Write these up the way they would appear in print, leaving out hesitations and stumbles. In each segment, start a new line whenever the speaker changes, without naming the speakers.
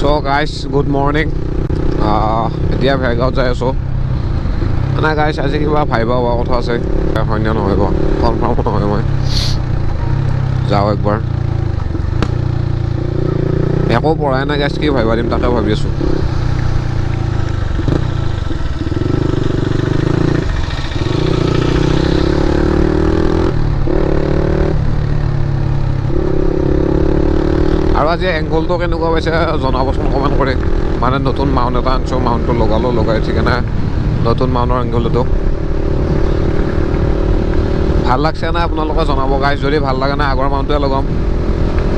So guys, good morning. এতিয়া ভেগাঁৱত যাই আছোঁ মানে গাইছ আজি কিবা ভাবিব হোৱা কথা আছে হয়নে নহয় বাৰু কনফাৰ্ম নহয় মই যাওঁ একবাৰ একো পঢ়াই নাই গাইছ কি ভাবিব দিম তাকে ভাবি আছোঁ আৰু আজি এংগলটো কেনেকুৱা পাইছে জনাবচোন কমেণ্ট কৰি মানে নতুন মাউণ্ট এটা আনিছোঁ মাউণ্টটো লগাই ঠিকেনে নতুন মাউণ্টৰ এংগলটো ভাল লাগছে নাই আপোনালোকে জনাব গাইছ যদি ভাল লাগে নাই আগৰ মাউণ্টটোৱে লগাম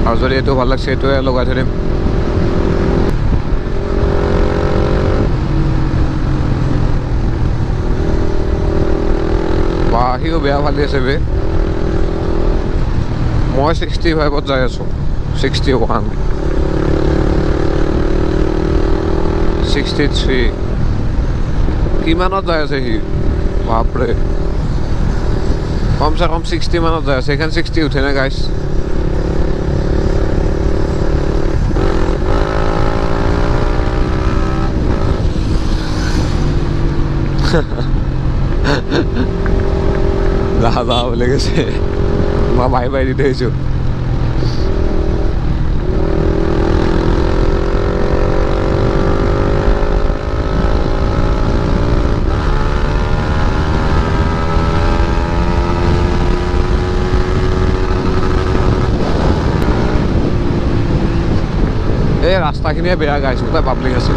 আৰু যদি এইটো ভাল লাগছে এইটোৱে লগাই থৈ দিম বা সিও বেয়া ফালি আছে বে মই 65ত যাই আছোঁ 61 63 কিমানত যাই আছে সি বাপৰে কমচে কম 60 মানত যাই আছে সেইখন 60 উঠে নে গাইছ যা বুলি কৈছে মই বাই দি থৈছোঁ এই ৰাস্তাখিনিয়ে বেয়া গাইছ গোটেই পাব্লিক আছে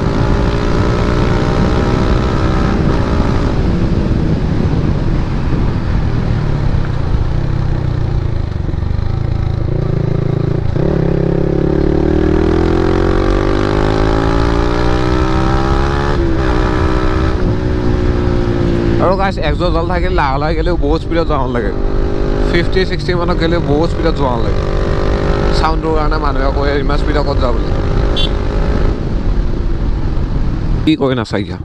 আৰু গাইছ একযোৰ জল থাকিলে লাহে গ'লেও বহুত স্পীডত যাব লাগে 50-60 মানত গ'লেও বহুত স্পীডত যোৱা লাগে চাউণ্ডটোৰ কাৰণে মানুহে কয় ইমান স্পীডত ক'ত যাওঁ বুলি কি কৈ নাচাইয়া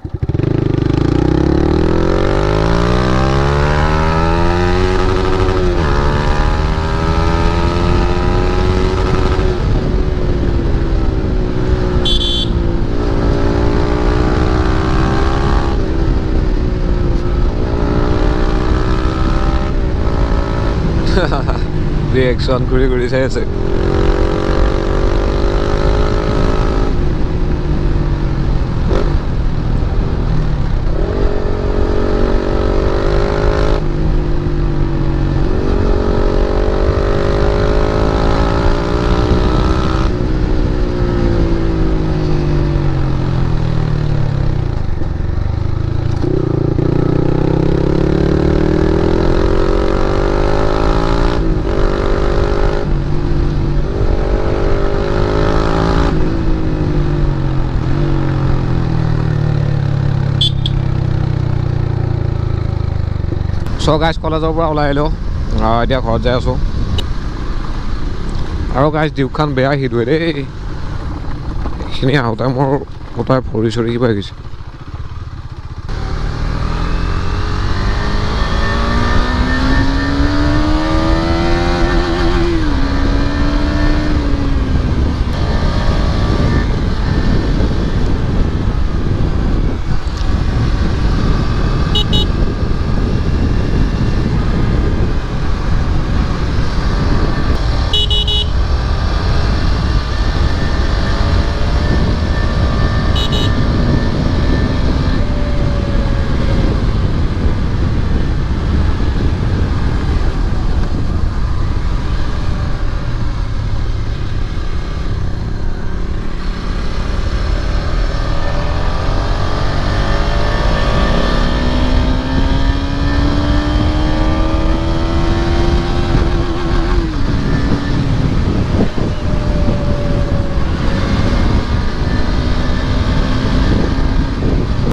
ৰিয়েকশ্যন ঘূৰি চাই আছে চ' গাইছ কলেজৰ পৰা ওলাই আহিলোঁ এতিয়া ঘৰত যাই আছোঁ আৰু গাইছ ডিউকখন বেয়া সিধুৱে দেই এইখিনি আহোঁতে মোৰ গোটাই ভৰি চৰি কিবা গৈছে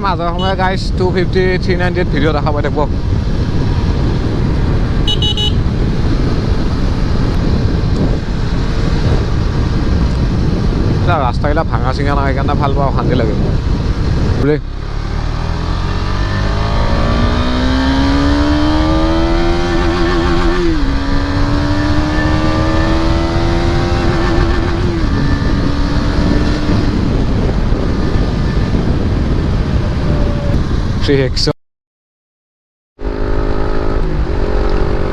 মাজৰ সময় গাইছ 250 390 ভিডিঅ' দেখা পাই থাকিব ৰাস্তাবিলাক ভাঙা চিঙা নাই সেইকাৰণে ভাল পাওঁ শান্তি লাগে বুলি 3x.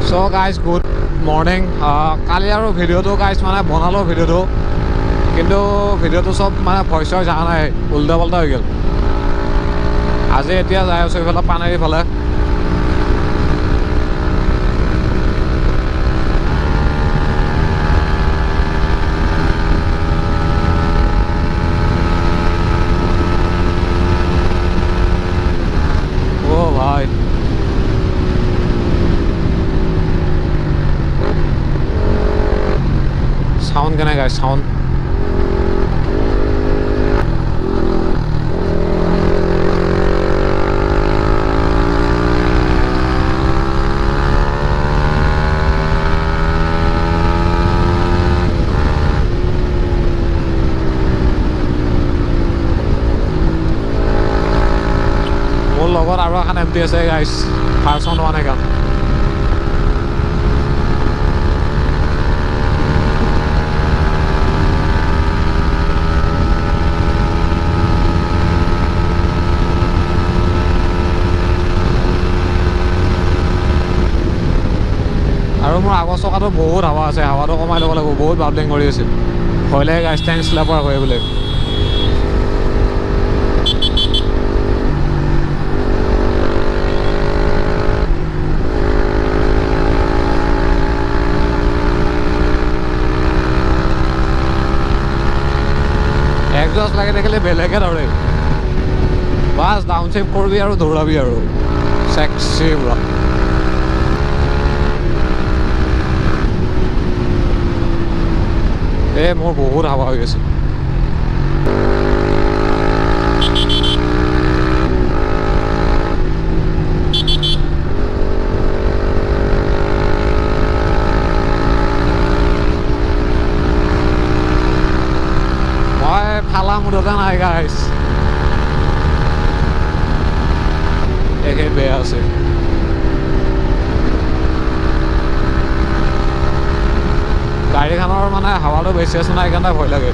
So guys, good morning. কালি আৰু ভিডিঅ'টো গাইছ মানে বনালোঁ ভিডিঅ'টো, কিন্তু ভিডিঅ'টো চব মানে ভইচ অহা নাই, উল্টা পাল্টা হৈ গ'ল। আজি এতিয়া যাই আছোঁ এইফালে পানেৰীৰ ফালে। অ' ভাই সাউন্ড কেনে গাইছ, সাউন্ড মোৰ লগত আৰু এখন এমটি আছে গাইছ, ভাৰ্চন 1 এখন। আৰু মোৰ আগৰ চকাটো বহুত হাৱা আছে, হাৱাটো কমাই ল'ব লাগিব, বহুত বাবলিং কৰি আছিল। ভয় লাগে গাইছ, টেংক স্লেপাৰ হয় বোলে। একজষ্ট লাগি থাকিলে বেলেগে ধৰে, বাছ ডাউন চেপ কৰিবি আৰু দৌৰাবি আৰু চেক্সি পুৰা। মোৰ বহুত হাৱা হৈ আছে। মই ফালা মুঠতে নাই গাইছ, একে বেয়া আছে। গাড়ীখনৰ মানে হাৱাটো বেছি আছে নাই, সেইকাৰণে ভয় লাগে।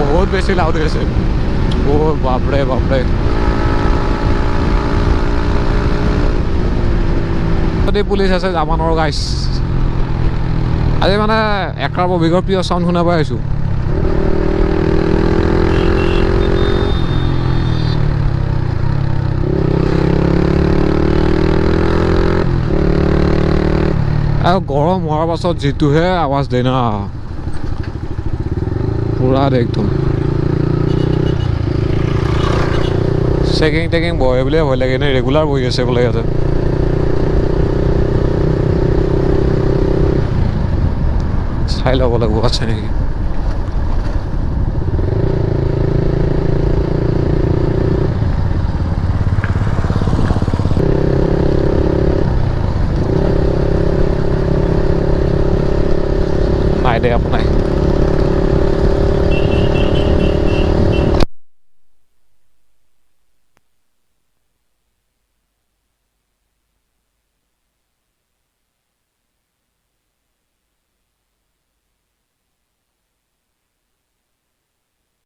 বহুত বেছি লাউড হৈ আছে। অ' বাপৰে বাপৰে। পুলিচ আছে যাব নোৱাৰো গাইছ। আজি মানে akrapovic প্ৰিয় চাউণ্ড শুনা পাই আছোঁ। আৰু গৰম হোৱাৰ পাছত যিটোহে আৱাজ দিয়ে না, পুৰা একদম। চেকিং টেকিং বহে বুলিয়ে ভয় লাগে, এনেই ৰেগুলাৰ বহি আছে বোলে ইয়াতে। চাই ল'ব লাগিব আছে নেকি। নাই দে আপোনাৰ